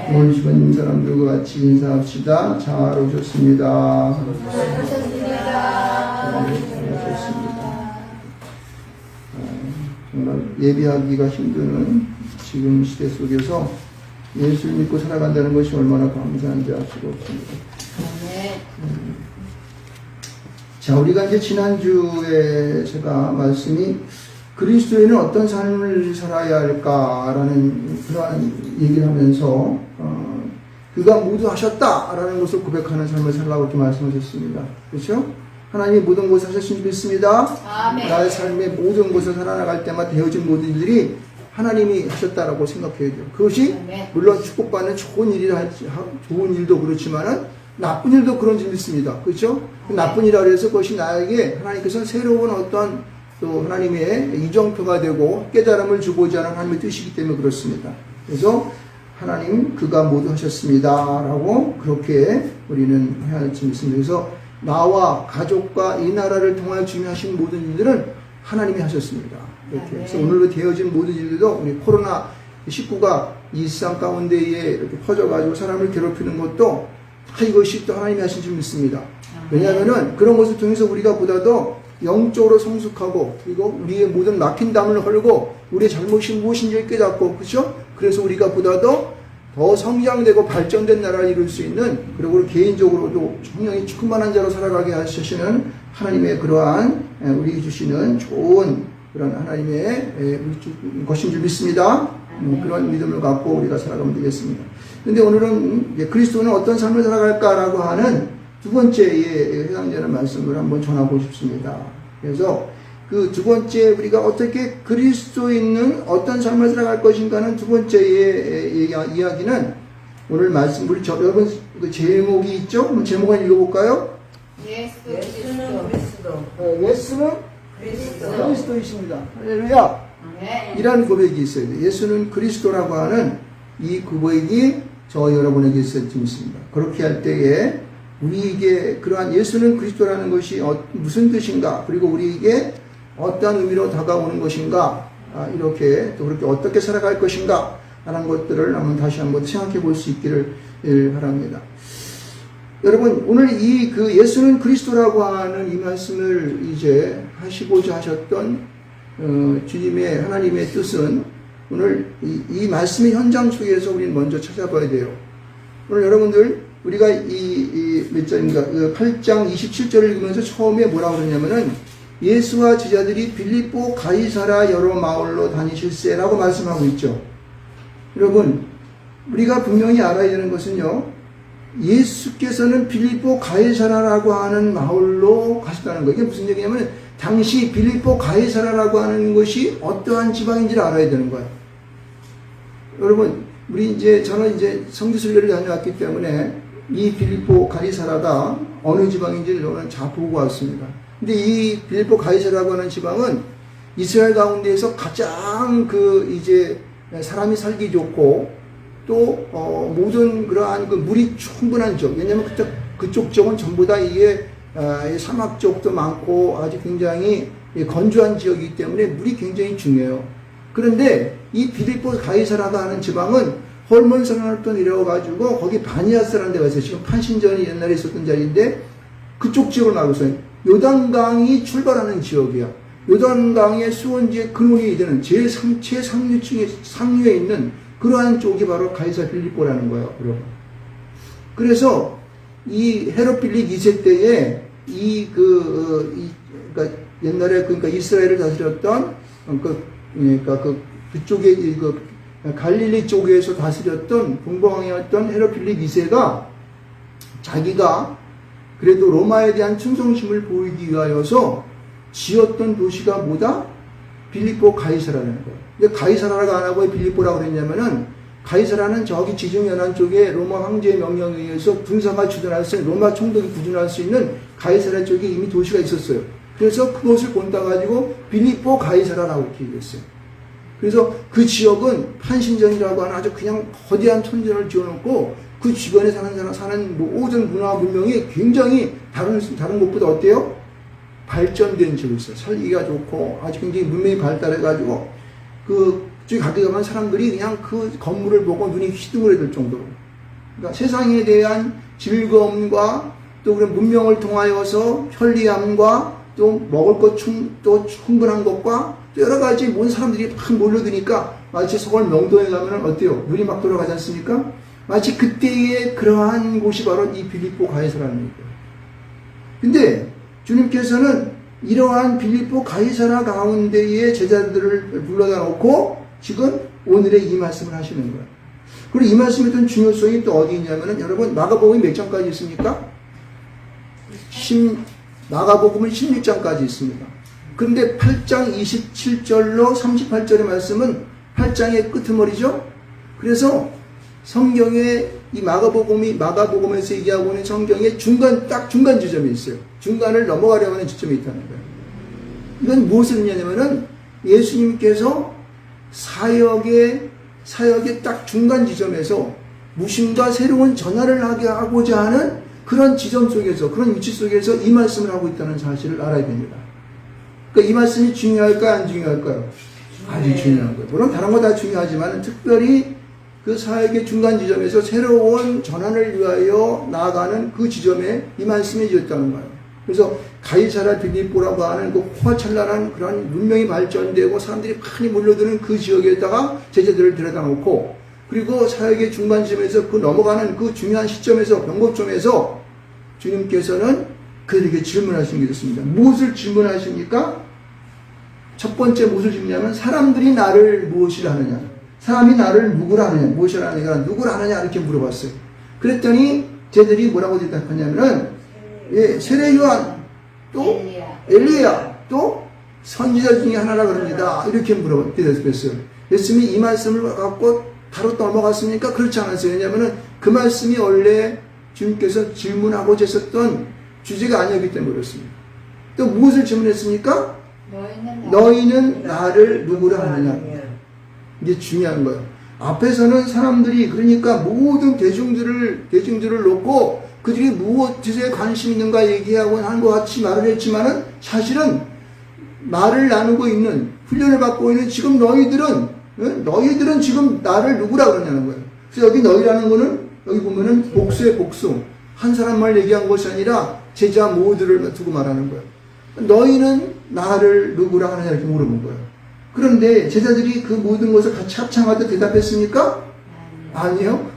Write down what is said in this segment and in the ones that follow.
오늘 주변 사람들과 같이 인사합시다. 잘 오셨습니다. 정말 예비하기가 힘든 지금 시대 속에서 예수를 믿고 살아간다는 것이 얼마나 감사한지 알 수가 없습니다. 자, 우리가 이제 지난주에 제가 말씀이 그리스도인은 어떤 삶을 살아야 할까라는 그러한 얘기를 하면서 그가 모두 하셨다라는 것을 고백하는 삶을 살라고 이렇게 말씀하셨습니다. 그렇죠? 하나님이 모든 것을 하셨으니 믿습니다. 아멘. 나의 삶의 모든 것을 살아나갈 때마다 되어진 모든 일들이 하나님이 하셨다라고 생각해야 돼요. 그것이 아멘. 물론 축복받는 좋은 일도 그렇지만은 나쁜 일도 그런 줄 믿습니다. 그렇죠? 나쁜 일이라고 해서 그것이 나에게 하나님께서 새로운 어떤 또 하나님의 이정표가 되고 깨달음을 주고자 하는 하나님의 뜻이기 때문에 그렇습니다. 그래서 하나님 그가 모두 하셨습니다 라고 그렇게 우리는 해야 할지 믿습니다. 그래서 나와 가족과 이 나라를 통하여 주님이 하신 모든 일들은 하나님이 하셨습니다. 이렇게. 그래서 오늘로 되어진 모든 일들도 우리 코로나19가 이 세상 가운데에 이렇게 퍼져가지고 사람을 괴롭히는 것도 다 이것이 또 하나님이 하신 줄 믿습니다. 왜냐하면은 그런 것을 통해서 우리가 보다도 영적으로 성숙하고 그리고 우리의 모든 막힌 담을 헐고 우리의 잘못이 무엇인지 깨닫고 그렇죠? 그래서 우리가 보다도 더 성장되고 발전된 나라를 이룰 수 있는 그리고 개인적으로도 성령이 충만한 자로 살아가게 하시는 하나님의 그러한 우리에게 주시는 좋은 그런 하나님의 것인 줄 믿습니다. 그런 믿음을 갖고 우리가 살아가면 되겠습니다. 그런데 오늘은 그리스도는 어떤 삶을 살아갈까라고 하는 두 번째에 해당되는 말씀을 한번 전하고 싶습니다. 그래서 그 두 번째 우리가 어떻게 그리스도인은 어떤 삶을 살아갈 것인가는 두 번째의 이야기는 오늘 말씀 우리 여러분 그 제목이 있죠? 한번 제목 한번 읽어볼까요? 예수는 그리스도. 예수는 그리스도이십니다. 할렐루야. 이런 고백이 있어요. 예수는 그리스도라고 하는 이 고백이 저 여러분에게 있을지 믿습니다. 그렇게 할 때에 우리에게 그러한 예수는 그리스도라는 것이 무슨 뜻인가 그리고 우리에게 어떠한 의미로 다가오는 것인가 이렇게 또 그렇게 어떻게 살아갈 것인가 라는 것들을 한번 다시 한번 생각해 볼 수 있기를 바랍니다. 여러분 오늘 이 그 예수는 그리스도라고 하는 이 말씀을 이제 하시고자 하셨던 주님의 하나님의 뜻은 오늘 이 말씀의 현장 속에서 우리는 먼저 찾아봐야 돼요. 오늘 여러분들 우리가 몇 절인가 8장 27절을 읽으면서 처음에 뭐라고 그러냐면은 예수와 제자들이 빌립보 가이사라 여러 마을로 다니실세라고 말씀하고 있죠. 여러분 우리가 분명히 알아야 되는 것은요 예수께서는 빌립보 가이사라라고 하는 마을로 가셨다는 거예요. 이게 무슨 얘기냐면 당시 빌립보 가이사라라고 하는 것이 어떠한 지방인지를 알아야 되는 거예요. 여러분 저는 이제 성지순례를 다녀왔기 때문에 이 빌립보 가이사라가 어느 지방인지를 저는 잘 보고 왔습니다. 근데 이 빌립보 가이사라라고 하는 지방은 이스라엘 가운데에서 가장 이제 사람이 살기 좋고 또 모든 그러한 물이 충분한 지역. 왜냐하면 그쪽 지역은 전부 다 이게 사막 지역도 많고 아주 굉장히 건조한 지역이기 때문에 물이 굉장히 중요해요. 그런데 이 빌립보 가이사라가 하는 지방은 헐몬산으로 내려가지고 거기 바니아스라는 데가 있어요. 지금 판신전이 옛날에 있었던 자리인데 그쪽 지역을 말고 있어요. 요단강이 출발하는 지역이야. 요단강의 수원지의 근원이 되는 상류에 있는 그러한 쪽이 바로 가이사 빌립보라는 거예요. 여러분. 그래서 이 헤롯 빌립 2세 때에 그러니까 옛날에 그러니까 이스라엘을 다스렸던 그쪽에 갈릴리 쪽에서 다스렸던 공방이었던 헤롯 빌립 2세가 자기가 그래도 로마에 대한 충성심을 보이기 위하여서 지었던 도시가 뭐다? 빌립보 가이사라는 거예요. 근데 가이사라가 안 하고 왜 빌립보라고 그랬냐면은 가이사라는 저기 지중연안 쪽에 로마 황제의 명령에 의해서 군사가 주둔할 수 있는 로마 총독이 구준할 수 있는 가이사라 쪽에 이미 도시가 있었어요. 그래서 그것을 본따가지고 빌립보 가이사라라고 이렇게 얘기했어요. 그래서 그 지역은 판신전이라고 하는 아주 그냥 거대한 천전을 지어놓고 그 주변에 사는 모든 문화 문명이 굉장히 다른 곳보다 어때요? 발전된 지역이 있어요. 살기가 좋고 아주 굉장히 문명이 발달해가지고 저기 가게 가면 사람들이 그냥 그 건물을 보고 눈이 휘둥그레들 정도로. 그러니까 세상에 대한 즐거움과 또 그런 문명을 통하여서 편리함과 또 먹을 것 또 충분한 것과 또 여러 가지 모든 사람들이 막 몰려드니까 마치 서울 명동에 가면 어때요? 눈이 막 돌아가지 않습니까? 마치 그때의 그러한 곳이 바로 이 빌립보 가이사라는 거예요. 근데 주님께서는 이러한 빌립보 가이사라 가운데의 제자들을 불러다 놓고 지금 오늘의 이 말씀을 하시는 거예요. 그리고 이 말씀의 어떤 중요성이 또 어디 있냐면은 여러분 마가복음이 몇 장까지 있습니까? 마가복음은 16장까지 있습니다. 그런데 8장 27절로 38절의 말씀은 8장의 끄트머리죠. 그래서 성경에 이 마가복음에서 얘기하고 있는 성경의 딱 중간 지점이 있어요. 중간을 넘어가려고 하는 지점이 있다는 거예요. 이건 무엇을 의미하냐면은 예수님께서 사역의 딱 중간 지점에서 무신과 새로운 전환을 하게 하고자 하는 그런 지점 속에서, 그런 위치 속에서 이 말씀을 하고 있다는 사실을 알아야 됩니다. 그러니까 이 말씀이 중요할까요? 안 중요할까요? 아주 중요한 거예요. 물론 다른 거 다 중요하지만 특별히 그 사역의 중간 지점에서 새로운 전환을 위하여 나아가는 그 지점에 이 말씀이 지었다는 거예요. 그래서 가이사라 빌립보라고 하는 그 호화찬란한 그런 문명이 발전되고 사람들이 많이 몰려드는 그 지역에다가 제자들을 데려다 놓고 그리고 사역의 중간 지점에서 그 넘어가는 그 중요한 시점에서 변곡점에서 주님께서는 그들에게 질문하신 게 있습니다. 무엇을 질문하십니까? 첫 번째 무엇을 질문하냐면 사람들이 나를 무엇이라 하느냐, 사람이 나를 누구라 하느냐, 무엇이라 하느냐, 누구라 하느냐 이렇게 물어봤어요. 그랬더니 쟤들이 뭐라고 대답하냐면은 세례 요한 또 엘리야 또 선지자 중에 하나라 그럽니다. 이렇게 대답했어요. 예수님이 이 말씀을 갖고 바로 넘어갔습니까? 그렇지 않았어요. 왜냐하면 그 말씀이 원래 주님께서 질문하고자 했었던 주제가 아니었기 때문에 그렇습니다. 또 무엇을 질문했습니까? 너희는 나를 누구라 하느냐. 이게 중요한 거예요. 앞에서는 사람들이 그러니까 모든 대중들을 놓고 그들이 무엇에 관심 있는가 얘기하고 하는 것 같이 말을 했지만은 사실은 말을 나누고 있는 훈련을 받고 있는 지금 너희들은 지금 나를 누구라 그러냐는 거예요. 그래서 여기 너희라는 거는 여기 보면은 복수의 복수. 한 사람만 얘기한 것이 아니라 제자 모두를 두고 말하는 거예요. 너희는 나를 누구라 하느냐 이렇게 물어본 거예요. 그런데 제자들이 그 모든 것을 같이 합창하듯 대답했습니까? 아니요.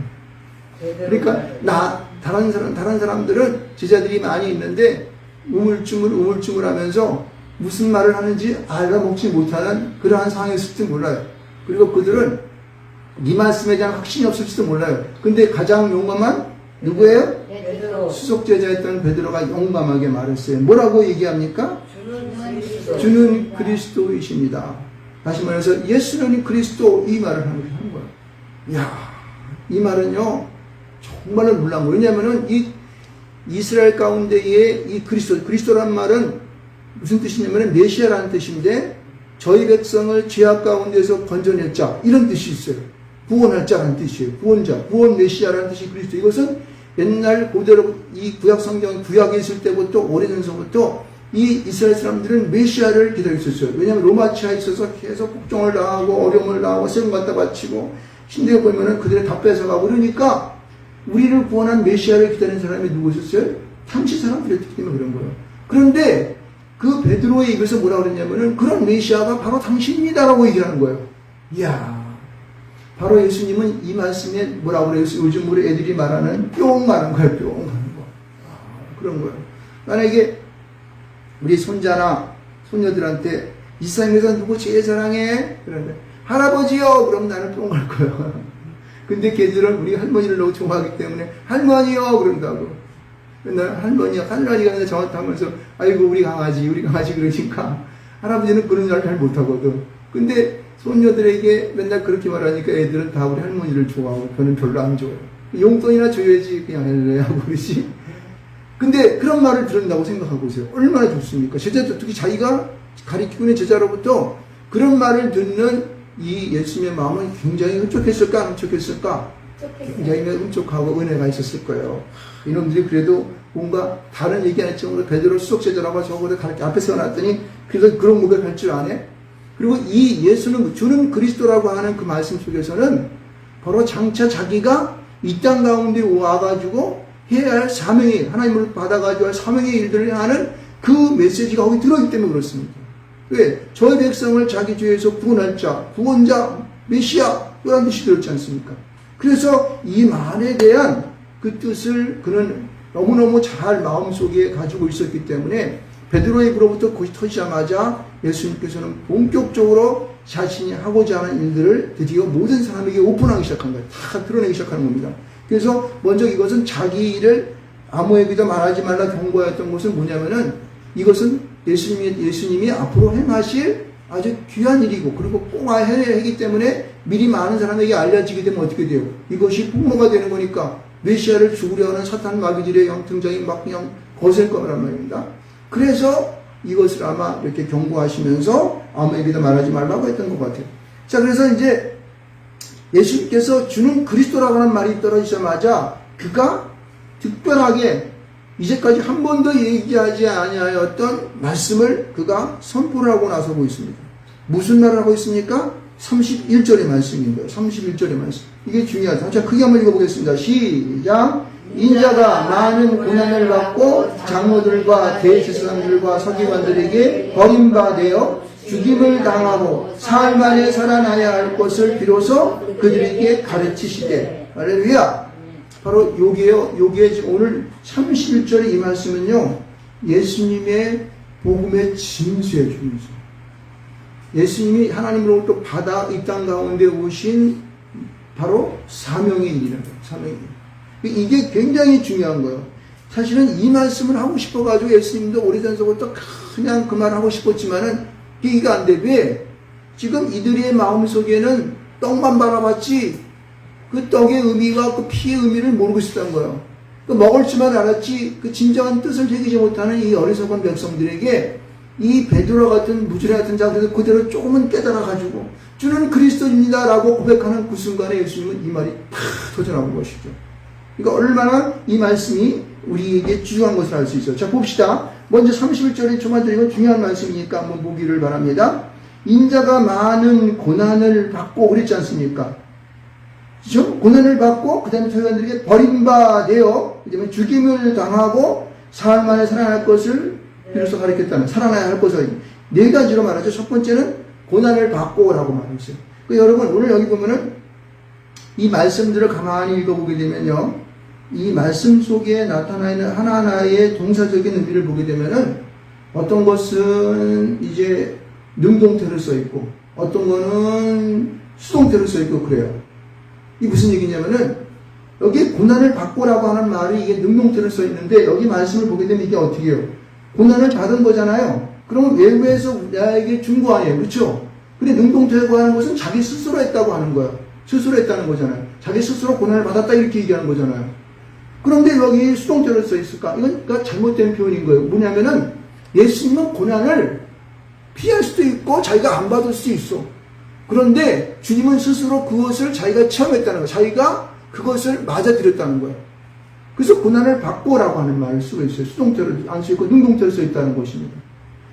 그러니까 다른 사람들은 제자들이 많이 있는데 우물쭈물 하면서 무슨 말을 하는지 알아먹지 못하는 그러한 상황에 있을지 몰라요. 그리고 그들은 이 말씀에 대한 확신이 없을지도 몰라요. 근데 가장 용감한 누구예요? 베드로. 수속제자였던 베드로가 용감하게 말했어요. 뭐라고 얘기합니까? 주는 그리스도이십니다. 다시 말해서 예수는 그리스도 이 말을 하는 거예요. 이야, 이 말은요 정말로 놀라운 거예요. 왜냐하면은 이 이스라엘 가운데의 이 그리스도란 말은 무슨 뜻이냐면 메시아라는 뜻인데 저희 백성을 죄악 가운데서 건져낼 자 이런 뜻이 있어요. 구원할 자라는 뜻이에요. 구원자, 구원 메시아라는 뜻이 그리스도. 이것은 옛날 고대로 이 구약 성경 구약에 있을 때부터 오래전서부터 이 이스라엘 사람들은 메시아를 기다렸었어요. 왜냐하면 로마 치하에 있어서 계속 복종을 당하고 어려움을 당하고 세금 갖다 바치고 신대에 보면은 그들의 다 뺏어가고 그러니까 우리를 구원한 메시아를 기다리는 사람이 누구였어요? 당시 사람들이었기 때문에 그런 거예요. 그런데 그 베드로의 입에서 뭐라 그랬냐면은 그런 메시아가 바로 당신입니다라고 얘기하는 거예요. 이야, 바로 예수님은 이 말씀에 뭐라고 그래요? 요즘 우리 애들이 말하는 뿅 가는 거예요. 뿅 가는 거. 그런 거예요. 만약에 우리 손자나 손녀들한테 이 세상에서 누구 제일 사랑해? 그런데 할아버지요. 그럼 나는 뿅 갈 거예요. 근데 걔들은 우리 할머니를 너무 좋아하기 때문에 할머니요. 그런다고. 맨날 할머니가 맨날 저한테 하면서 아이고 우리 강아지 그러니까 할아버지는 그런 말 잘 못하거든. 근데 손녀들에게 맨날 그렇게 말하니까 애들은 다 우리 할머니를 좋아하고 저는 별로 안 좋아해요. 용돈이나 줘야지 그냥 할래 하고 그러지. 근데 그런 말을 들은다고 생각하고 있어요. 얼마나 좋습니까? 제자도 특히 자기가 가르치고 있는 제자로부터 그런 말을 듣는 이 예수님의 마음은 굉장히 흡족했을까 안 흡족했을까? 굉장히 흡족하고 은혜가 있었을 거예요. 이놈들이 그래도 뭔가 다른 얘기 안 했지만 베드로 수속제자라고 저거를 가르쳐 앞에 세워놨더니 그래서 그런 고백할 줄 아네? 그리고 이 예수는 주는 그리스도라고 하는 그 말씀 속에서는 바로 장차 자기가 이 땅 가운데 와가지고 해야 할 사명이, 하나님을 받아가지고 할 사명의 일들을 하는 그 메시지가 거기 들어있기 때문에 그렇습니다. 왜? 저의 백성을 자기 죄에서 구원할 자, 구원자, 메시아, 이런 뜻이 들었지 않습니까? 그래서 이 말에 대한 그 뜻을 그는 너무너무 잘 마음속에 가지고 있었기 때문에 베드로의 입으로부터 그것이 터지자마자 예수님께서는 본격적으로 자신이 하고자 하는 일들을 드디어 모든 사람에게 오픈하기 시작한 거예요. 다 드러내기 시작하는 겁니다. 그래서 먼저 이것은 자기 일을 아무에게도 말하지 말라 경고하였던 것은 뭐냐면은 이것은 예수님이 앞으로 행하실 아주 귀한 일이고 그리고 꼭 해야 하기 때문에 미리 많은 사람에게 알려지게 되면 어떻게 돼요? 이것이 폭로가 되는 거니까 메시아를 죽으려 하는 사탄 마귀들의 영통장이 막 그냥 거셀 거란 말입니다. 그래서 이것을 아마 이렇게 경고하시면서 아무에게도 말하지 말라고 했던 것 같아요. 자, 그래서 이제 예수님께서 주는 그리스도라고 하는 말이 떨어지자마자 그가 특별하게 이제까지 한 번도 얘기하지 아니하였던 말씀을 그가 선포를 하고 나서고 있습니다. 무슨 말을 하고 있습니까? 31절의 말씀인 거예요. 31절의 말씀. 이게 중요하다. 자, 크게 한번 읽어보겠습니다. 시작. 인자가 많은 고난을 받고 장로들과 대제사장들과 서기관들에게 버림받아 죽임을 당하고 사흘 만에 살아나야 할 것을 비로소 그들에게 가르치시되. 할렐루야. 바로 요게요. 요게 지금 오늘 31절의 이 말씀은요, 예수님의 복음의 진수에 중요해요. 예수님이 하나님으로부터 받아 이 땅 가운데 오신 바로 사명의 일이라는 거예요. 사명의 일. 이게 굉장히 중요한 거예요. 사실은 이 말씀을 하고 싶어가지고 예수님도 오래전서부터 그냥 그 말 하고 싶었지만은 이게 안 돼. 왜? 지금 이들의 마음속에는 떡만 바라봤지 그 떡의 의미와 그 피의 의미를 모르고 있었던 거예요. 그 먹을 줄만 알았지 그 진정한 뜻을 새기지 못하는 이 어리석은 백성들에게 이 베드로 같은 무지레 같은 자들도 그대로 조금은 깨달아가지고 주는 그리스도입니다라고 고백하는 그 순간에 예수님은 이 말이 탁 터져나온 것이죠. 그러니까 얼마나 이 말씀이 우리에게 중요한 것을 알 수 있어요. 자, 봅시다. 먼저 31절에 초반절 이건 중요한 말씀이니까 한번 보기를 바랍니다. 인자가 많은 고난을 받고 그랬지 않습니까? 그렇죠? 고난을 받고 그 다음에 서기관들에게 버림받아 그다음에 죽임을 당하고 사흘 만에 살아날 것을 비로소 가르쳤다는, 살아나야 할 것을 네 가지로 말하죠. 첫 번째는 고난을 받고라고 말했어요. 그러니까 여러분 오늘 여기 보면은 이 말씀들을 가만히 읽어보게 되면요, 이 말씀 속에 나타나 있는 하나하나의 동사적인 의미를 보게 되면은 어떤 것은 이제 능동태로 써 있고 어떤 거는 수동태로 써 있고 그래요. 이게 무슨 얘기냐면은 여기 고난을 받고라고 하는 말이 이게 능동태로 써 있는데 여기 말씀을 보게 되면 이게 어떻게 해요? 고난을 받은 거잖아요. 그러면 외부에서 나에게 준 거 아니에요. 그렇죠? 근데 능동태라고 하는 것은 자기 스스로 했다고 하는 거예요. 스스로 했다는 거잖아요. 자기 스스로 고난을 받았다 이렇게 얘기하는 거잖아요. 그런데 여기 수동태로 써 있을까? 이건 그러니까 잘못된 표현인 거예요. 뭐냐면은 예수님은 고난을 피할 수도 있고 자기가 안 받을 수도 있어. 그런데 주님은 스스로 그것을 자기가 체험했다는 거예요. 자기가 그것을 맞아들였다는 거예요. 그래서 고난을 받고라고 하는 말을 쓰고 있어요. 수동태로 안 쓰고 능동태로 써 있다는 것입니다.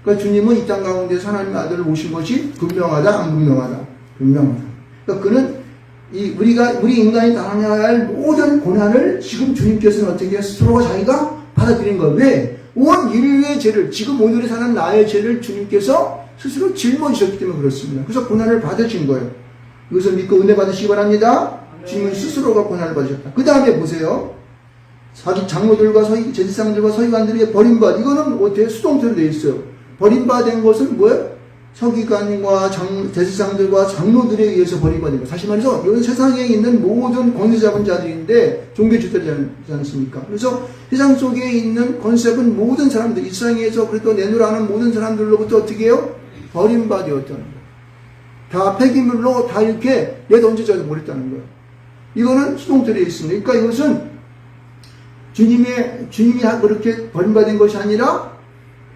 그러니까 주님은 이 땅 가운데서 하나님의 아들을 오신 것이 분명하다, 안 분명하다? 분명하다. 그러니까 그는 우리 인간이 당해야 할 모든 고난을 지금 주님께서는 어떻게 스스로 자기가 받아들인 거예요. 왜? 온 인류의 죄를, 지금 오늘에 사는 나의 죄를 주님께서 스스로 짊어지셨기 때문에 그렇습니다. 그래서 고난을 받으신 거예요. 이것을 믿고 은혜 받으시기 바랍니다. 주님은 스스로가 고난을 받으셨다. 그 다음에 보세요. 장로들과 제사장들과 서기관들에게 버림받. 이거는 어때요? 수동태로 되어 있어요. 버림받은 것은 뭐예요? 서기관과 제사장들과 장로들에 의해서 버림받은 것. 다시 말해서 이건 세상에 있는 모든 권세 잡은 자들인데 종교주의자지 않습니까? 그래서 세상 속에 있는 권세 잡은 모든 사람들, 이 세상에서 그래도 내놓으라는 모든 사람들로부터 어떻게 해요? 버림받았다는 거예요. 다 폐기물로 다 이렇게 내던져져 버렸다는 거예요. 이거는 수동태로 있습니다. 그러니까 이것은 주님이 그렇게 버림받은 것이 아니라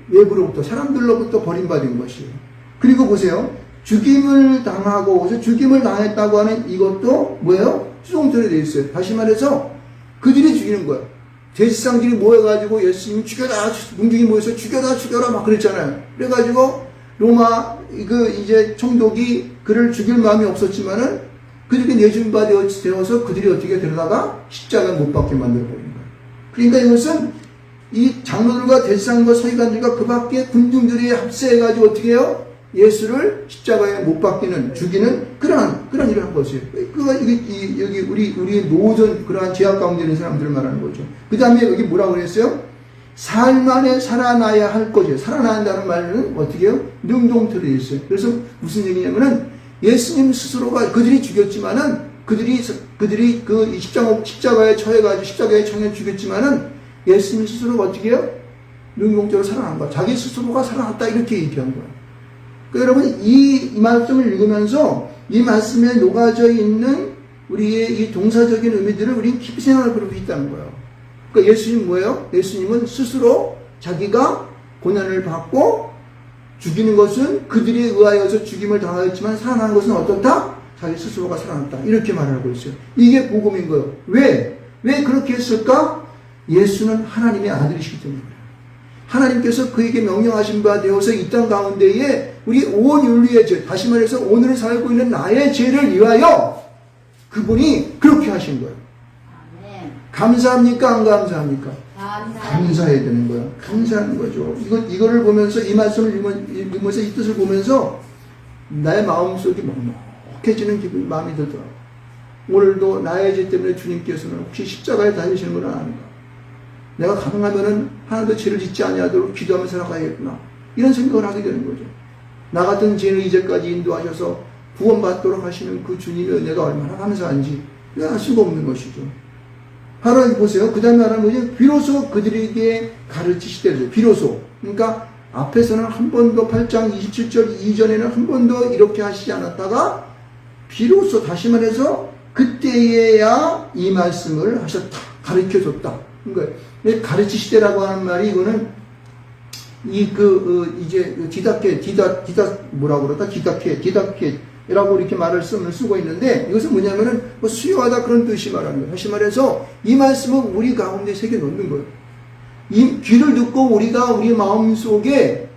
외부로부터, 사람들로부터 버림받은 것이에요. 그리고 보세요. 죽임을 당하고, 죽임을 당했다고 하는 이것도 뭐예요? 수동태로 되어 있어요. 다시 말해서 그들이 죽이는 거예요. 제사장들이 모여가지고 예수님 죽여라, 문중이 모여서 죽여라 막 그랬잖아요. 그래가지고 로마 이제 총독이 그를 죽일 마음이 없었지만은 그들에게 내준 바 되어서 그들이 어떻게 데려다가 십자가에 못 박게 만들어 버린 거예요. 그러니까 이것은 이 장로들과 대제사장과 서기관들과 그 밖에 군중들이 합세해가지고 어떻게 해요? 예수를 십자가에 못 박기는, 죽이는 그런 일을 한 것이에요. 여기 우리 모든 그러한 죄악 가운데 있는 사람들을 말하는 거죠. 그 다음에 여기 뭐라고 그랬어요? 삶 안에 살아나야 할 거죠. 살아나야 한다는 말은 어떻게 해요? 능동태로 되어 있어요. 그래서 무슨 얘기냐면은 예수님 스스로가 그들이 죽였지만은 그들이 그 십자가에 처해가지고 십자가에 처해 죽였지만은 예수님 스스로가 어떻게 해요? 능동적으로 살아난 거야. 자기 스스로가 살아났다 이렇게 얘기한 거야. 그러니까 여러분 이 말씀을 읽으면서 이 말씀에 녹아져 있는 우리의 이 동사적인 의미들을 우리는 깊이 생각할 필요가 있다는 거예요. 그러니까 예수님 뭐예요? 예수님은 스스로 자기가 고난을 받고 죽이는 것은 그들에 의하여서 죽임을 당하였지만 살아나는 것은 어떻다? 자기 스스로가 살아났다. 이렇게 말하고 있어요. 이게 복음인 거예요. 왜 그렇게 했을까? 예수는 하나님의 아들이시기 때문에 그래요. 하나님께서 그에게 명령하신 바 되어서 이 땅 가운데에 우리 온 인류의 죄, 다시 말해서 오늘 살고 있는 나의 죄를 위하여 그분이 그렇게 하신 거예요. 감사합니까? 안 감사합니까? 감사해야 되는 거야. 감사하는 거죠. 이거를 보면서 이 말씀을 읽으면서 이 뜻을 보면서 나의 마음속이 먹먹해지는 기분이 마음이 들더라고. 오늘도 나의 죄 때문에 주님께서는 혹시 십자가에 달리시는 건 아닌가? 내가 가능하면은 하나도 죄를 짓지 아니하도록 기도하며 살아가야겠구나. 이런 생각을 하게 되는 거죠. 나 같은 죄인을 이제까지 인도하셔서 구원받도록 하시는 그 주님의 은혜가 얼마나 감사한지 알 수가 없는 것이죠. 바로 여기 보세요. 그 다음에 말하는 거지. 비로소 그들에게 가르치시되, 비로소. 그러니까 앞에서는 한 번도 8장 27절 이전에는 한 번도 이렇게 하시지 않았다가 비로소 다시 말해서 그때에야 이 말씀을 하셨다. 가르쳐줬다. 그러니까 가르치시되라고 하는 말이 이거는 이제 뭐라고 그럴까? 디다케라고 이렇게 말을 쓰고 있는데 이것은 뭐냐면은 수요하다 그런 뜻이 말하는 거예요. 다시 말해서 이 말씀은 우리 가운데 새겨 놓는 거예요. 이 귀를 듣고 우리가 우리 마음 속에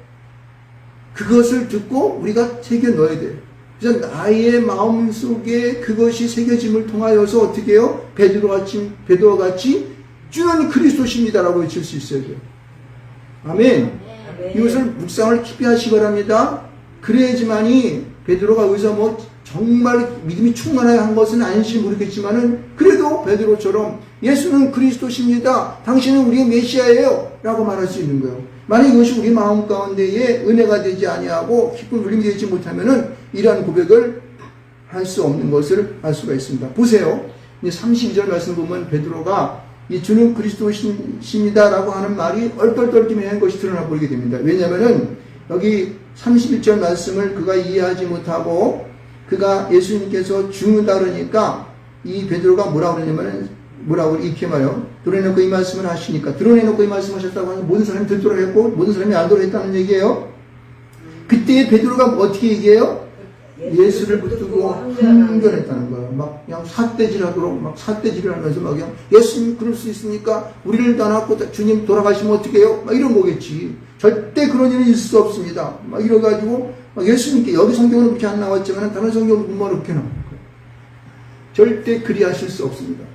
그것을 듣고 우리가 새겨 넣어야 돼요. 그래서 나의 마음 속에 그것이 새겨짐을 통하여서 어떻게 해요? 베드로와 같이 주는 그리스도십니다라고 외칠 수 있어야 돼요. 아멘. 이것을 묵상을 깊이 하시기 바랍니다. 그래야지만이 베드로가 여기서 정말 믿음이 충만해야 한 것은 아닌지 모르겠지만은 그래도 베드로처럼 예수는 그리스도십니다. 당신은 우리의 메시아예요. 라고 말할 수 있는 거예요. 만약 이것이 우리 마음 가운데에 은혜가 되지 아니하고 기쁜 울림이 되지 못하면은 이러한 고백을 할 수 없는 것을 알 수가 있습니다. 보세요. 32절 말씀 보면 베드로가 이 주는 그리스도십니다라고 하는 말이 얼떨떨기만 것이 드러나 보이게 됩니다. 왜냐하면은 여기 31절 말씀을 그가 이해하지 못하고 그가 예수님께서 죽는다 그러니까 이 베드로가 뭐라고 그러냐면은 뭐라고 이렇게 말해요. 드러내놓고 이 말씀을 하시니까 드러내놓고 이 말씀을 하셨다고 하면 모든 사람이 듣도록 했고 모든 사람이 알도록 했다는 얘기예요. 그때 베드로가 어떻게 얘기해요? 예수를 붙들고 항변했다는 거예요. 막 그냥 삿대질하도록 막 삿대질을 하면서 막 그냥 예수님 그럴 수 있습니까? 우리를 떠났고 주님 돌아가시면 어떻게 해요? 막 이런 거겠지. 절대 그런 일은 있을 수 없습니다. 막 이래가지고 막 예수님께 여기 성경은 그렇게 안 나왔지만 다른 성경은 보면 그렇게 나온 거예요. 절대 그리하실 수 없습니다.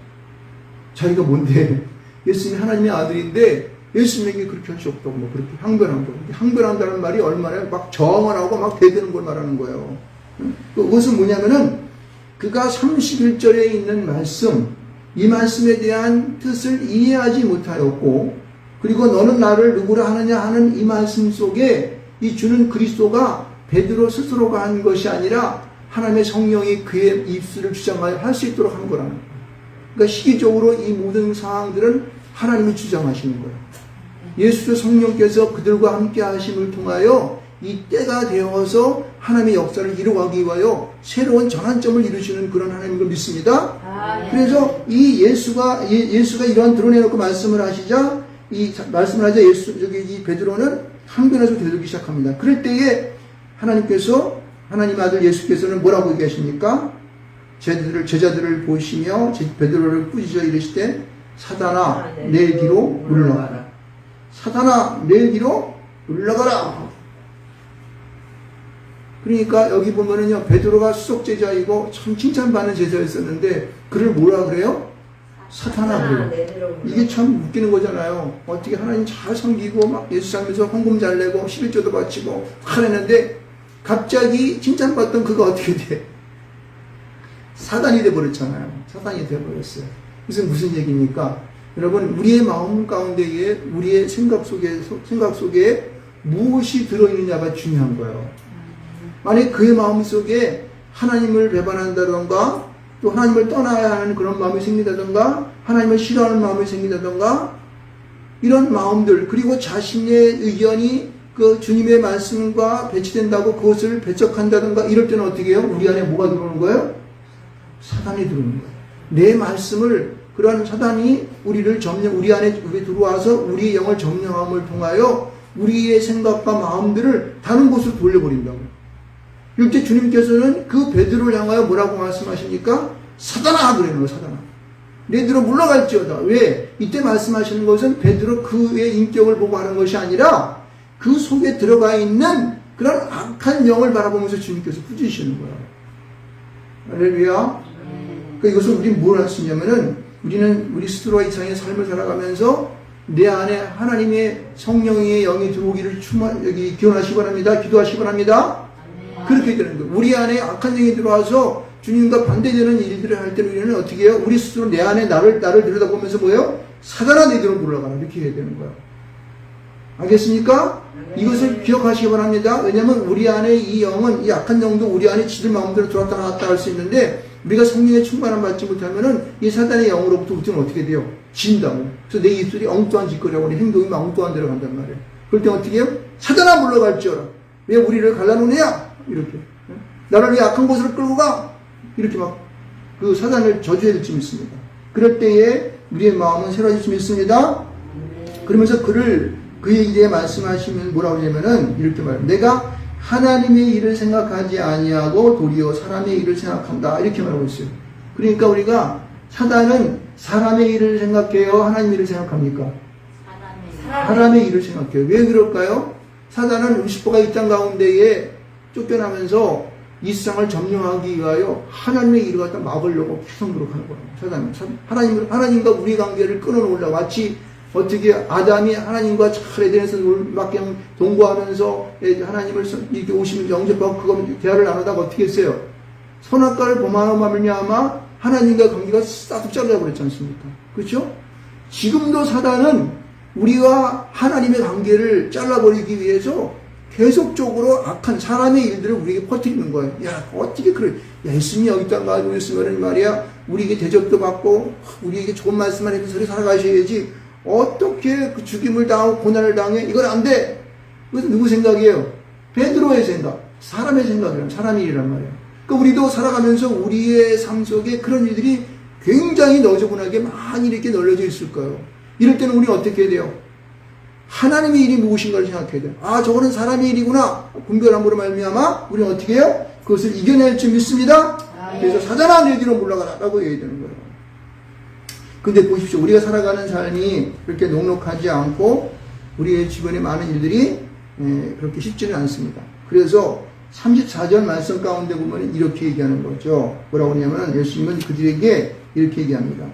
자기가 뭔데 예수님이 하나님의 아들인데 예수님에게 그렇게 할 수 없다고 뭐 그렇게 항변한 거예요. 항변한다는 말이 얼마나 막 저항을 하고 막 대드는 걸 말하는 거예요. 그것은 뭐냐면은 그가 31절에 있는 말씀, 이 말씀에 대한 뜻을 이해하지 못하였고 그리고 너는 나를 누구라 하느냐 하는 이 말씀 속에 이 주는 그리스도가 베드로 스스로가 한 것이 아니라 하나님의 성령이 그의 입술을 주장하여 할 수 있도록 한 거라는 거예요. 그러니까 시기적으로 이 모든 상황들은 하나님이 주장하시는 거예요. 예수 성령께서 그들과 함께 하심을 통하여 이 때가 되어서 하나님의 역사를 이루어가기 위하여 새로운 전환점을 이루시는 그런 하나님을 믿습니다. 그래서 이 예수가 이러한 드러내놓고 말씀을 하시자 이 이 베드로는 항변해서 되돌기 시작합니다. 그럴 때에 하나님 아들 예수께서는 뭐라고 얘기하십니까? 제자들을 보시며 베드로를 꾸짖어 이르시되 사단아 내 뒤로 물러가라. 사단아 내 뒤로 물러가라. 그러니까 여기 보면은요, 베드로가 수석 제자이고 참 칭찬받는 제자였었는데 그를 뭐라 그래요? 사탄아 그래요. 이게 참 웃기는 거잖아요. 어떻게 하나님 잘 섬기고 막 예수 살면서 헌금 잘 내고 11조도 바치고 하는데 갑자기 칭찬받던 그가 어떻게 돼? 사단이 돼버렸잖아요. 사단이 돼버렸어요. 무슨 얘기입니까? 여러분, 우리의 마음 가운데에 우리의 생각 속에 무엇이 들어있느냐가 중요한 거예요. 만약 그의 마음 속에 하나님을 배반한다던가 또 하나님을 떠나야 하는 그런 마음이 생긴다던가 하나님을 싫어하는 마음이 생긴다던가 이런 마음들, 그리고 자신의 의견이 그 주님의 말씀과 배치된다고 그것을 배척한다던가 이럴 때는 어떻게 해요? 우리 안에 뭐가 들어오는 거예요? 사단이 들어오는 거예요. 내 말씀을 그러한 사단이 우리 안에 들어와서 우리의 영을 점령함을 통하여 우리의 생각과 마음들을 다른 곳으로 돌려버린다고. 이때 주님께서는 그 베드로를 향하여 뭐라고 말씀하십니까? 사단아! 그러는 거예요, 사단아. 너희들은 물러갈지어다. 왜? 이때 말씀하시는 것은 베드로 그의 인격을 보고 하는 것이 아니라 그 속에 들어가 있는 그런 악한 영을 바라보면서 주님께서 꾸짖으시는 거예요. 할렐루야. 그러니까 이것을 우리는 뭘 할 수 있냐면은 우리는 우리 스스로와 이상의 삶을 살아가면서 내 안에 하나님의 성령의 영이 들어오기를 여기 기원하시기 바랍니다. 기도하시기 바랍니다. 그렇게 되는 거예요. 우리 안에 악한 영이 들어와서 주님과 반대되는 일들을 할 때는 우리는 어떻게 해요? 우리 스스로 내 안에 나를 들여다보면서 뭐예요? 사단아 너희들은 물러가라. 이렇게 해야 되는 거예요. 알겠습니까? 이것을 기억하시기 바랍니다. 왜냐하면 우리 안에 이 영은, 이 악한 영도 우리 안에 지들 마음대로 들어왔다 나왔다 할 수 있는데 우리가 성령의 충만함 받지 못하면은 이 사단의 영으로부터 우리는 어떻게 돼요? 진다고. 그래서 내 입술이 엉뚱한 짓거리하고 내 행동이 막 엉뚱한 데로 간단 말이에요. 그럴 때 어떻게 해요? 사단아 물러갈지어라. 왜 우리를 갈라놓느냐? 이렇게. 나를 왜 악한 곳으로 끌고 가? 이렇게 막 그 사단을 저주해야 될 줄 믿습니다. 그럴 때에 우리의 마음은 새로워질 줄 믿습니다. 그러면서 그의 일에 말씀하시면 뭐라고 하냐면은 이렇게 말해요. 내가 하나님의 일을 생각하지 아니하고 도리어 사람의 일을 생각한다. 이렇게 말하고 있어요. 그러니까 우리가 사단은 사람의 일을 생각해요? 하나님의 일을 생각합니까? 사람의 일을 생각해요. 왜 그럴까요? 사단은 루시퍼가 이 땅 가운데에 쫓겨나면서 이 세상을 점령하기 위하여 하나님의 일을 갖다 막으려고 계속 노력하는 거예요. 사단은 하나님과 우리 관계를 끊어놓으려고 마치 어떻게 아담이 하나님과 잘 에덴에서 막 그냥 동거하면서 하나님을 이렇게 오시면 영접하고 그거 대화를 나누다가 어떻게 했어요? 선악과를 범하는 말미암아 하나님과 관계가 싹 잘라 버렸지 않습니까? 그렇죠? 지금도 사단은 우리와 하나님의 관계를 잘라버리기 위해서 계속적으로 악한 사람의 일들을 우리에게 퍼뜨리는 거예요. 야, 어떻게 그래? 야, 예수님이 여기 땅 가지고 있으면은 말이야, 우리에게 대접도 받고, 우리에게 좋은 말씀만 해서 살아가셔야지. 어떻게 그 죽임을 당하고 고난을 당해? 이건 안 돼! 그것은 누구 생각이에요? 베드로의 생각. 사람의 생각이란, 사람의 일이란 말이에요. 그러니까 우리도 살아가면서 우리의 삶 속에 그런 일들이 굉장히 너저분하게 많이 이렇게 널려져 있을 거예요. 이럴 때는 우리 어떻게 해야 돼요? 하나님의 일이 무엇인가를 생각해야 돼요. 아, 저거는 사람의 일이구나. 분별함으로 말미암아 우리는 어떻게 해요? 그것을 이겨낼 줄 믿습니다. 그래서 사단아 내 뒤로 물러가라 라고 얘기해야 되는 거예요. 근데 보십시오. 우리가 살아가는 삶이 그렇게 녹록하지 않고 우리의 주변에 많은 일들이 그렇게 쉽지는 않습니다. 그래서 34절 말씀 가운데 보면 이렇게 얘기하는 거죠. 뭐라고 하냐면 예수님은 그들에게 이렇게 얘기합니다.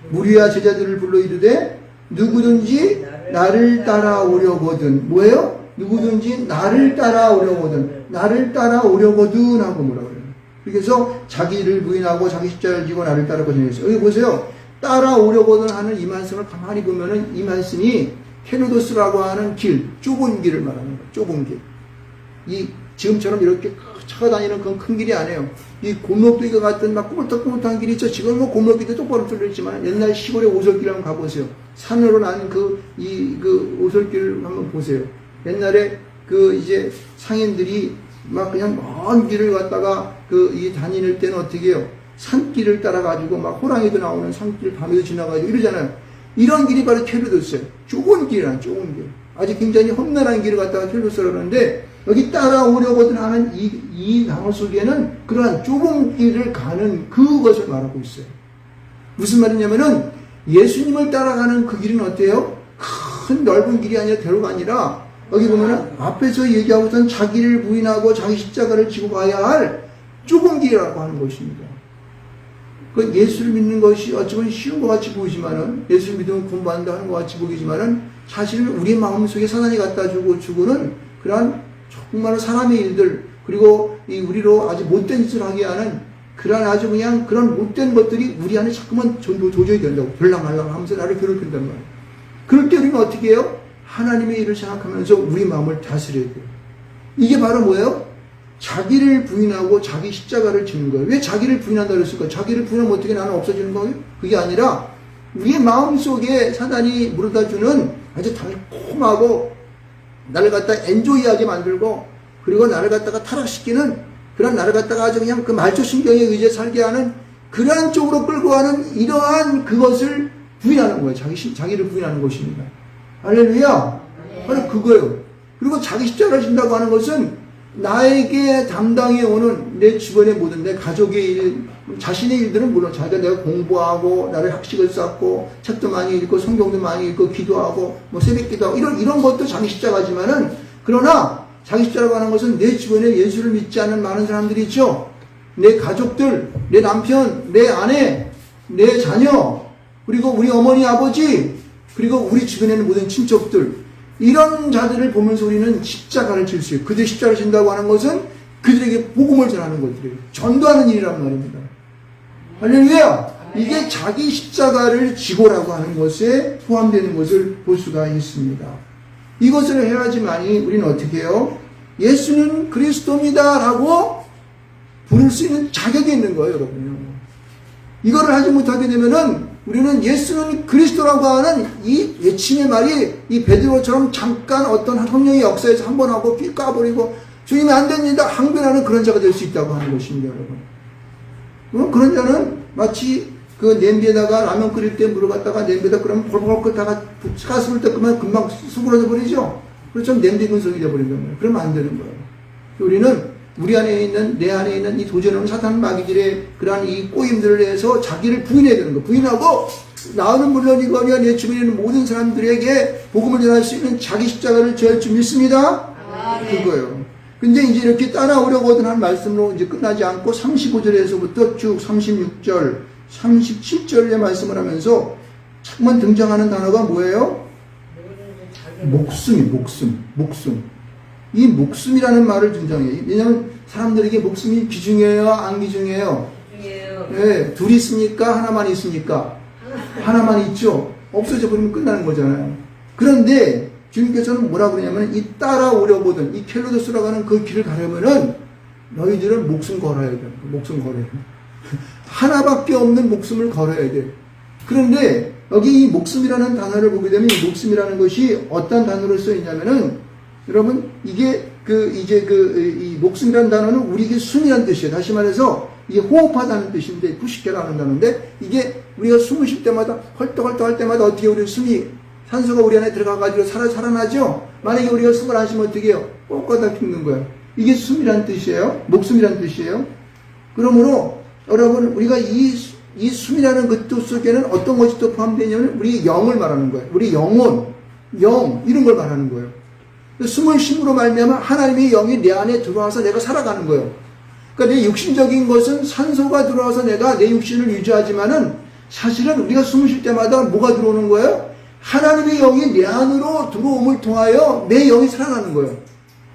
무리와 제자들을 불러 이르되 누구든지 나를 따라오려거든. 뭐예요? 누구든지 나를 따라오려거든. 나를 따라오려거든 하고 뭐라 그래요. 그래서 자기를 부인하고 자기 십자가를 지고 나를 따르거든 했어요. 여기 보세요. 따라오려거든 하는 이 말씀을 가만히 보면은 이 말씀이 헤로도스라고 하는 길, 좁은 길을 말하는 거예요. 좁은 길. 이 지금처럼 이렇게 차가 다니는 그런 큰 길이 아니에요. 이 골목길과 같은 막 꾸물떡꾸물떡한 길이 있죠. 지금 뭐 골목길도 똑바로 뚫려있지만 옛날 시골의 오솔길 한번 가보세요. 산으로 난 그 오솔길을 한번 보세요. 옛날에 이제 상인들이 막 그냥 먼 길을 갔다가 다닐 때는 어떻게 해요? 산길을 따라가지고 막 호랑이도 나오는 산길 밤에도 지나가지고 이러잖아요. 이런 길이 바로 헤로도스예요. 좁은 길이란 좁은 길. 아주 굉장히 험난한 길을 갔다가 헤로도스라고 하는데 여기 따라오려거든 하는 이 단어 속에는 그러한 좁은 길을 가는 그것을 말하고 있어요. 무슨 말이냐면은 예수님을 따라가는 그 길은 어때요? 큰 넓은 길이 아니라 대로가 아니라 여기 보면은 앞에서 얘기하고 있던 자기를 부인하고 자기 십자가를 지고 가야 할 좁은 길이라고 하는 것입니다. 그 예수를 믿는 것이 어쩌면 쉬운 것 같이 보이지만은, 예수를 믿으면 공부한다 하는 것 같이 보이지만은, 사실은 우리 마음속에 사단이 갖다 주고 주고는 그러한 정말 사람의 일들, 그리고 이 우리로 아주 못된 짓을 하게 하는 그런 아주 그냥 그런 못된 것들이 우리 안에 자꾸만 도저히 된다고 별랑말랑 하면서 나를 괴롭힌단 말이에요. 그럴 때 우리는 어떻게 해요? 하나님의 일을 생각하면서 우리 마음을 다스려야 돼요. 이게 바로 뭐예요? 자기를 부인하고 자기 십자가를 지는 거예요. 왜 자기를 부인한다 그랬을까? 자기를 부인하면 어떻게 나는 없어지는 거예요? 그게 아니라 우리의 마음속에 사단이 물어다주는 아주 달콤하고 나를 갖다 엔조이하게 만들고, 그리고 나를 갖다가 타락시키는, 그런 나를 갖다가 아주 그냥 그 말초신경에 의지해 살게 하는 그러한 쪽으로 끌고 가는 이러한 그것을 부인하는 거예요. 자기를 부인하는 것입니다. 할렐루야. 바로 그거예요. 그리고 자기 십자가를 진다고 하는 것은 나에게 담당해 오는 내 주변의 모든 내 가족의 일, 자신의 일들은 물론 자기가 내가 공부하고 나를 학식을 쌓고 책도 많이 읽고 성경도 많이 읽고 기도하고 뭐 새벽 기도하고 이런 것도 자기 십자가지만은, 그러나 자기 십자가라고 하는 것은 내 주변에 예수를 믿지 않는 많은 사람들이 있죠. 내 가족들, 내 남편, 내 아내, 내 자녀, 그리고 우리 어머니 아버지, 그리고 우리 주변에 있는 모든 친척들, 이런 자들을 보면서 우리는 십자가를 질 수 있어요. 그들 십자가를 진다고 하는 것은 그들에게 복음을 전하는 것들이에요. 전도하는 일이란 말입니다. 할렐루야! 이게 자기 십자가를 지고라고 하는 것에 포함되는 것을 볼 수가 있습니다. 이것을 해야지만이 우리는 어떻게 해요? 예수는 그리스도입니다 라고 부를 수 있는 자격이 있는 거예요, 여러분요. 이거를 하지 못하게 되면은 우리는 예수는 그리스도라고 하는 이 외침의 말이 이 베드로처럼 잠깐 어떤 성령의 역사에서 한 번 하고 삐 까버리고 주님이 안 됩니다 항변하는 그런 자가 될 수 있다고 하는 것입니다, 여러분. 그런 자는 마치 그 냄비에다가 라면 끓일 때 물을 갖다가 냄비에다 끓으면 벌벌 끓다가 가스불 때 끄면 금방 수그러져 버리죠. 그렇죠. 냄비 근성이 되어버린단 말이에요. 그러면 안 되는 거예요. 우리는 우리 안에 있는, 내 안에 있는 이 도전하는 사탄 마귀들의 그러한 이 꼬임들을 해서 자기를 부인해야 되는 거. 부인하고, 나는 물론이거니와 내 주변에 있는 모든 사람들에게 복음을 전할 수 있는 자기 십자가를 져야 줄 믿습니다. 그거예요. 근데 이제 이렇게 따라오려거든 한 말씀으로 이제 끝나지 않고 35절에서부터 쭉 36절, 37절의 말씀을 하면서 자꾸만 등장하는 단어가 뭐예요? 목숨. 이 목숨이라는 말을 등장해요. 왜냐하면 사람들에게 목숨이 귀중해요, 안 귀중해요? 귀중해요. 네, 둘이 있습니까? 하나만 있습니까? 하나만 있죠. 없어져 버리면 끝나는 거잖아요. 그런데 주님께서는 뭐라 그러냐면 이 따라오려거든 이 켈로도스라고 하는 그 길을 가려면은 너희들은 목숨 걸어야 돼. 목숨 걸어야 돼. 하나밖에 없는 목숨을 걸어야 돼. 그런데 여기 이 목숨이라는 단어를 보게 되면 이 목숨이라는 것이 어떤 단어로 써 있냐면은, 여러분, 이게 이 목숨이라는 단어는 우리에게 숨이라는 뜻이에요. 다시 말해서 이게 호흡하다는 뜻인데, 푸시케라는 단어인데, 이게 우리가 숨을 쉴 때마다 헐떡헐떡 할 때마다 어떻게 우리 숨이 산소가 우리 안에 들어가가지고 살아나죠? 만약에 우리가 숨을 안 쉬면 어떻게 해요? 꼴꼴다 죽는 거예요. 이게 숨이라는 뜻이에요. 목숨이라는 뜻이에요. 그러므로 여러분, 우리가 이 숨이라는 그 뜻 속에는 어떤 것이 또 포함되냐면 우리 영을 말하는 거예요. 우리 영혼, 이런 걸 말하는 거예요. 숨을 쉼으로 말미암아 하나님의 영이 내 안에 들어와서 내가 살아가는 거예요. 그러니까 내 육신적인 것은 산소가 들어와서 내가 내 육신을 유지하지만은 사실은 우리가 숨을 쉴 때마다 뭐가 들어오는 거예요? 하나님의 영이 내 안으로 들어옴을 통하여 내 영이 살아나는 거예요.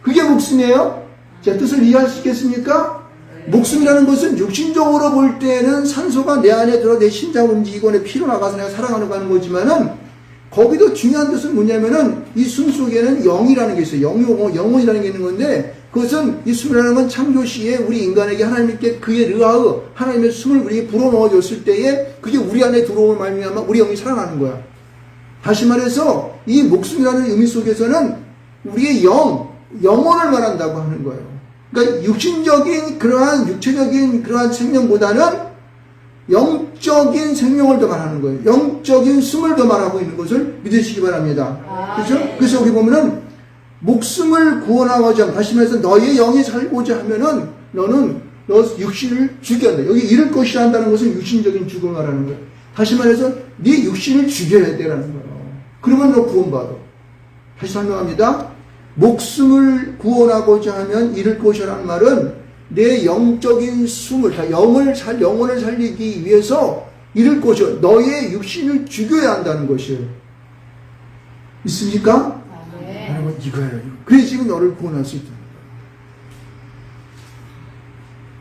그게 목숨이에요. 자, 뜻을 이해할 수 있겠습니까? 목숨이라는 것은 육신적으로 볼 때는 산소가 내 안에 들어 내 심장을 움직이고 내 피로 나가서 내가 살아가는 거지만은 거기도 중요한 뜻은 뭐냐면은 이 숨 속에는 영이라는 게 있어요. 영혼이라는 게 있는 건데, 그것은 이 숨이라는 건 창조 시에 우리 인간에게 하나님께 그의 르하의 하나님의 숨을 우리에게 불어넣어 줬을 때에 그게 우리 안에 들어오는 말미암아 우리 영이 살아나는 거야. 다시 말해서 이 목숨이라는 의미 속에서는 우리의 영혼을 말한다고 하는 거예요. 그러니까 육신적인 육체적인 그러한 생명보다는 영적인 생명을 더 말하는 거예요. 영적인 숨을 더 말하고 있는 것을 믿으시기 바랍니다. 그렇죠? 그래서 여기 보면은 목숨을 구원하고자, 다시 말해서 너의 영이 살고자 하면은 너 육신을 죽여야 돼. 여기 잃을 것이라 한다는 것은 육신적인 죽음을 말하는 거예요. 다시 말해서 네 육신을 죽여야 되라는 거예요. 그러면 너 구원받아. 다시 설명합니다. 목숨을 구원하고자 하면 잃을 것이라는 말은 내 영적인 숨을, 영혼을 살리기 위해서 잃을 것이요. 너의 육신을 죽여야 한다는 것이에요. 있습니까? 여러분, 이거예요. 그래야 지금 너를 구원할 수 있다는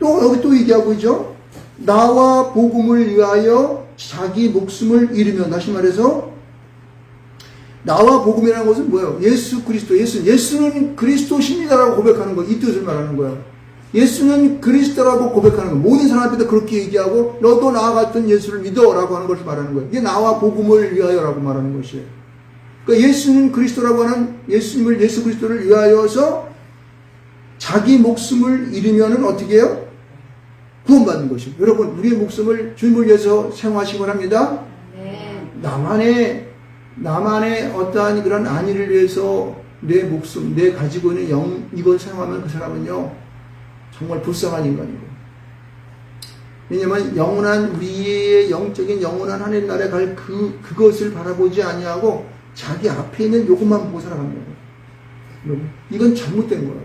거예요. 또, 여기 또 얘기하고 있죠? 나와 복음을 위하여 자기 목숨을 잃으면, 다시 말해서, 나와 복음이라는 것은 뭐예요? 예수 그리스도, 예수는 그리스도십니다라고 고백하는 거, 이 뜻을 말하는 거예요. 예수는 그리스도라고 고백하는 거. 모든 사람 앞에서 그렇게 얘기하고, 너도 나와 같은 예수를 믿어라고 하는 것을 말하는 거예요. 이게 나와 복음을 위하여라고 말하는 것이에요. 그러니까 예수는 그리스도라고 하는 예수님을, 예수 그리스도를 위하여서 자기 목숨을 잃으면은 어떻게 해요? 구원받는 것이에요. 여러분, 우리의 목숨을 주님을 위해서 사용하시기 바랍니다. 나만의 어떠한 그런 안위를 위해서 내 목숨, 내 가지고 있는 영, 이걸 사용하면 그 사람은요, 정말 불쌍한 인간이고. 왜냐면 영원한, 우리의 영적인 영원한 하늘 나라에 갈 그것을 바라보지 아니하고 자기 앞에 있는 요것만 보고 살아가는 거예요. 여러분, 이건 잘못된 거예요.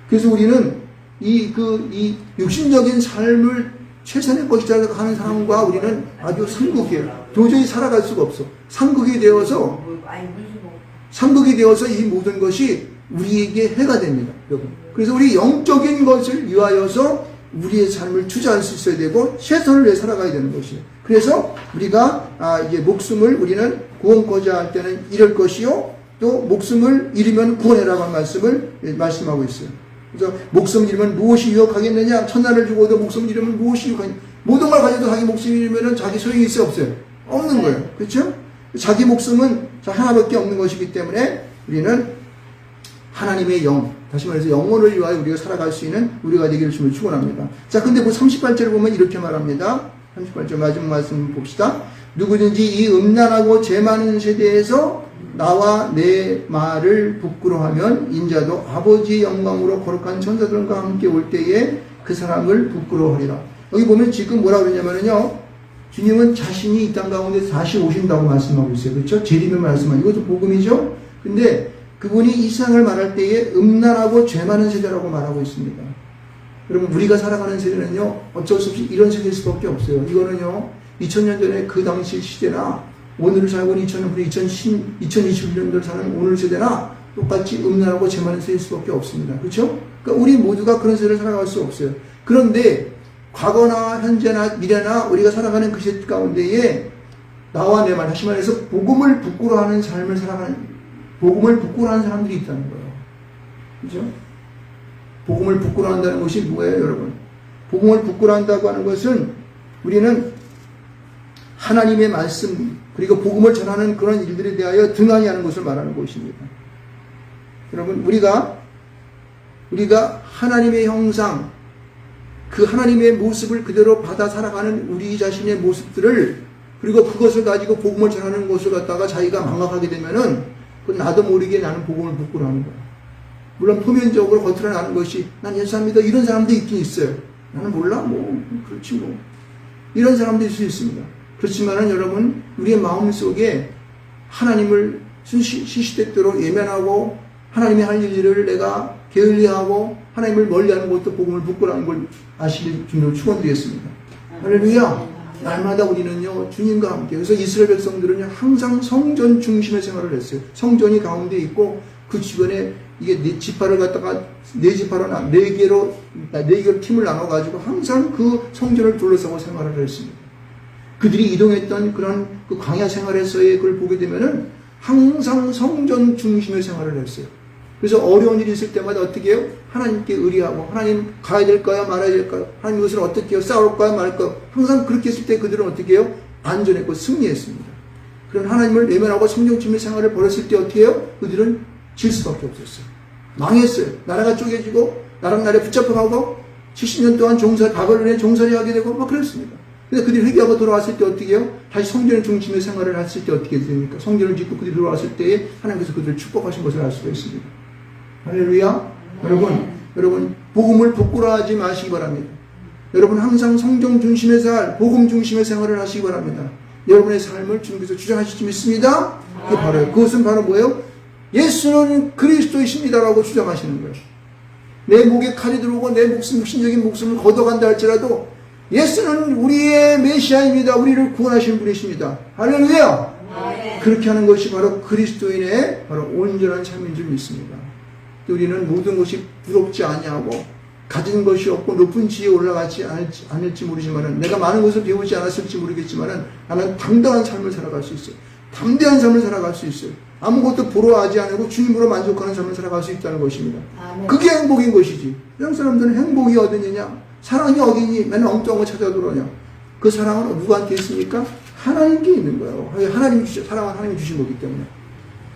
그래서 우리는 이 육신적인 삶을 최선의 것이라고 하는 사람과 우리는 아주 상극이에요. 도저히 살아갈 수가 없어. 상극이 되어서 이 모든 것이 우리에게 해가 됩니다. 여러분. 그래서 우리 영적인 것을 위하여서 우리의 삶을 투자할 수 있어야 되고 최선을 위해 살아가야 되는 것이에요. 그래서 우리가 이제 목숨을 우리는 구원코자 할 때는 잃을 것이요, 또 목숨을 잃으면 구원해라고 하는 말씀을 말씀하고 있어요. 그래서 목숨을 잃으면 무엇이 유혹하겠느냐? 천나를 주고도 목숨을 잃으면 무엇이 유혹하겠느냐? 모든 걸 가져도 자기 목숨을 잃으면 자기 소용이 있어요, 없어요? 없는 거예요. 그렇죠? 자기 목숨은 하나밖에 없는 것이기 때문에 우리는 하나님의 영, 다시 말해서 영혼을 위하여 우리가 살아갈 수 있는 우리가 되기를 주님을 축원합니다. 자, 근데 그 38절을 보면 이렇게 말합니다. 38절 마지막 말씀 봅시다. 누구든지 이 음란하고 죄 많은 세대에서 나와 내 말을 부끄러워하면 인자도 아버지의 영광으로 거룩한 천사들과 함께 올 때에 그 사람을 부끄러워하리라. 여기 보면 지금 뭐라고 그러냐면요, 주님은 자신이 이 땅 가운데 다시 오신다고 말씀하고 있어요. 그렇죠? 재림을 말씀하고, 이것도 복음이죠? 근데 그분이 이 세상을 말할 때에 음란하고 죄 많은 세대라고 말하고 있습니다. 여러분, 우리가 살아가는 세대는요, 어쩔 수 없이 이런 세대일 수밖에 없어요. 이거는요, 2000년 전에 그 당시 시대나 오늘을 살고 있는 2021년도를 사는 오늘 세대나 똑같이 음란하고 죄 많은 세대일 수밖에 없습니다. 그렇죠? 그러니까 우리 모두가 그런 세대를 살아갈 수 없어요. 그런데 과거나 현재나 미래나 우리가 살아가는 그 시대 가운데에 나와 내 말, 다시 말해서 복음을 부끄러워하는 삶을 살아가는, 복음을 부끄러워하는 사람들이 있다는 거예요. 그렇죠? 복음을 부끄러워한다는 것이 뭐예요, 여러분? 복음을 부끄러워한다고 하는 것은 우리는 하나님의 말씀, 그리고 복음을 전하는 그런 일들에 대하여 등한히 하는 것을 말하는 것입니다. 여러분, 우리가 하나님의 형상, 그 하나님의 모습을 그대로 받아 살아가는 우리 자신의 모습들을, 그리고 그것을 가지고 복음을 전하는 것을 갖다가 자기가 망각하게 되면은, 그건 나도 모르게 나는 복음을 부끄러워하는 거야. 물론 표면적으로 겉으로 나는 것이, 난 예수 안 믿어, 이런 사람도 있긴 있어요. 나는 몰라, 그렇지 뭐. 이런 사람도 있을 수 있습니다. 그렇지만은 여러분, 우리의 마음 속에 하나님을 시시때때로 예면하고, 하나님이 할 일을 내가 게을리하고, 하나님을 멀리하는 것도 복음을 부끄러워하는 걸 아시길 주님으로 축원드리겠습니다. 할렐루야. 날마다 우리는요, 주님과 함께. 그래서 이스라엘 백성들은요, 항상 성전 중심의 생활을 했어요. 성전이 가운데 있고, 그 주변에 이게 네 지파를 갖다가 네 개로 팀을 나눠가지고 항상 그 성전을 둘러싸고 생활을 했습니다. 그들이 이동했던 그런 그 광야 생활에서의 그걸 보게 되면은 항상 성전 중심의 생활을 했어요. 그래서 어려운 일이 있을 때마다 어떻게 해요? 하나님께 의리하고, 하나님 가야 될까요? 말아야 될까요? 하나님 이것을 어떻게 해요? 싸울까요? 말까요? 항상 그렇게 했을 때 그들은 어떻게 해요? 안전했고 승리했습니다. 그런 하나님을 외면하고 성전 중심의 생활을 벌였을 때 어떻게 해요? 그들은 질 수밖에 없었어요. 망했어요. 나라가 쪼개지고, 나랑 나라에 붙잡혀가고, 70년 동안 바벨론에 종살이 하게 되고, 막 그랬습니다. 근데 그들이 회개하고 돌아왔을 때 어떻게 해요? 다시 성전 중심의 생활을 했을 때 어떻게 됩니까? 성전을 짓고 그들이 돌아왔을 때에 하나님께서 그들을 축복하신 것을 알 수가 있습니다. 할렐루야. 여러분, 복음을 부끄러워하지 마시기 바랍니다. 여러분, 항상 성전 중심의 살, 복음 중심의 생활을 하시기 바랍니다. 여러분의 삶을 주님께서 주장하실 줄 믿습니다. 그게 바로요. 그것은 바로 뭐예요? 예수는 그리스도이십니다라고 주장하시는 거예요. 내 목에 칼이 들어오고 내 목숨, 신적인 목숨을 걷어간다 할지라도 예수는 우리의 메시아입니다. 우리를 구원하시는 분이십니다. 할렐루야! 아멘. 그렇게 하는 것이 바로 그리스도인의 바로 온전한 삶인 줄 믿습니다. 또 우리는 모든 것이 부럽지 아니하고 가진 것이 없고 높은 지위에 올라가지 않을지 모르지만은 내가 많은 것을 배우지 않았을지 모르겠지만은 나는 당당한 삶을 살아갈 수 있어요. 담대한 삶을 살아갈 수 있어요. 아무것도 부러워하지 않고 주님으로 만족하는 삶을 살아갈 수 있다는 것입니다. 아멘. 그게 행복인 것이지. 세상 사람들은 행복이 어디냐? 사랑이 어디니? 맨날 엉뚱한 거 찾아들어오냐? 그 사랑은 누구한테 있습니까? 하나님께 있는 거예요. 하나님 사랑은 하나님이 주신 거기 때문에.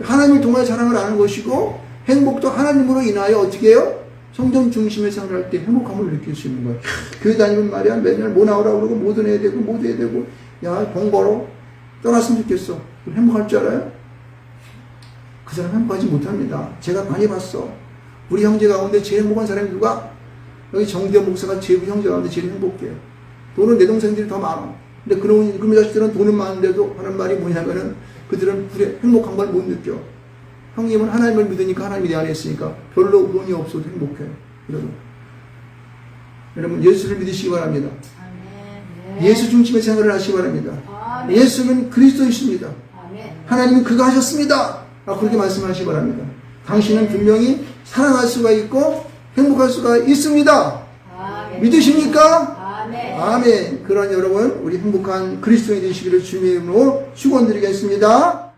하나님을 통해 사랑을 아는 것이고 행복도 하나님으로 인하여 어떻게 해요? 성전 중심의 생활을 할 때 행복함을 느낄 수 있는 거예요. 교회 다니면 말이야 맨날 뭐 나오라고 그러고 뭐도 해야 되고 뭐도 해야 되고 야 번거로 떠났으면 좋겠어. 행복할 줄 알아요? 그 사람 행복하지 못합니다. 제가 많이 봤어. 우리 형제 가운데 제일 행복한 사람이 누가? 여기 정대현 목사가 제일 형제 가운데 제일 행복해요. 돈은 내 동생들이 더 많아. 근데 그런 자식들은 돈은 많은데도 하는 말이 뭐냐면은 그들은 행복한 걸 못 느껴. 형님은 하나님을 믿으니까 하나님이 내 안에 있으니까 별로 돈이 없어도 행복해요. 여러분 예수를 믿으시기 바랍니다. 아멘. 예수 중심의 생활을 하시기 바랍니다. 아멘. 예수는 그리스도이십니다. 아멘. 하나님은 그거 하셨습니다. 그렇게 말씀하시기 바랍니다. 당신은 분명히 사랑할 수가 있고 행복할 수가 있습니다. 아멘. 믿으십니까? 아멘. 아멘. 그런 여러분 우리 행복한 그리스도인이 되시기를 주님의 이름으로 축원드리겠습니다.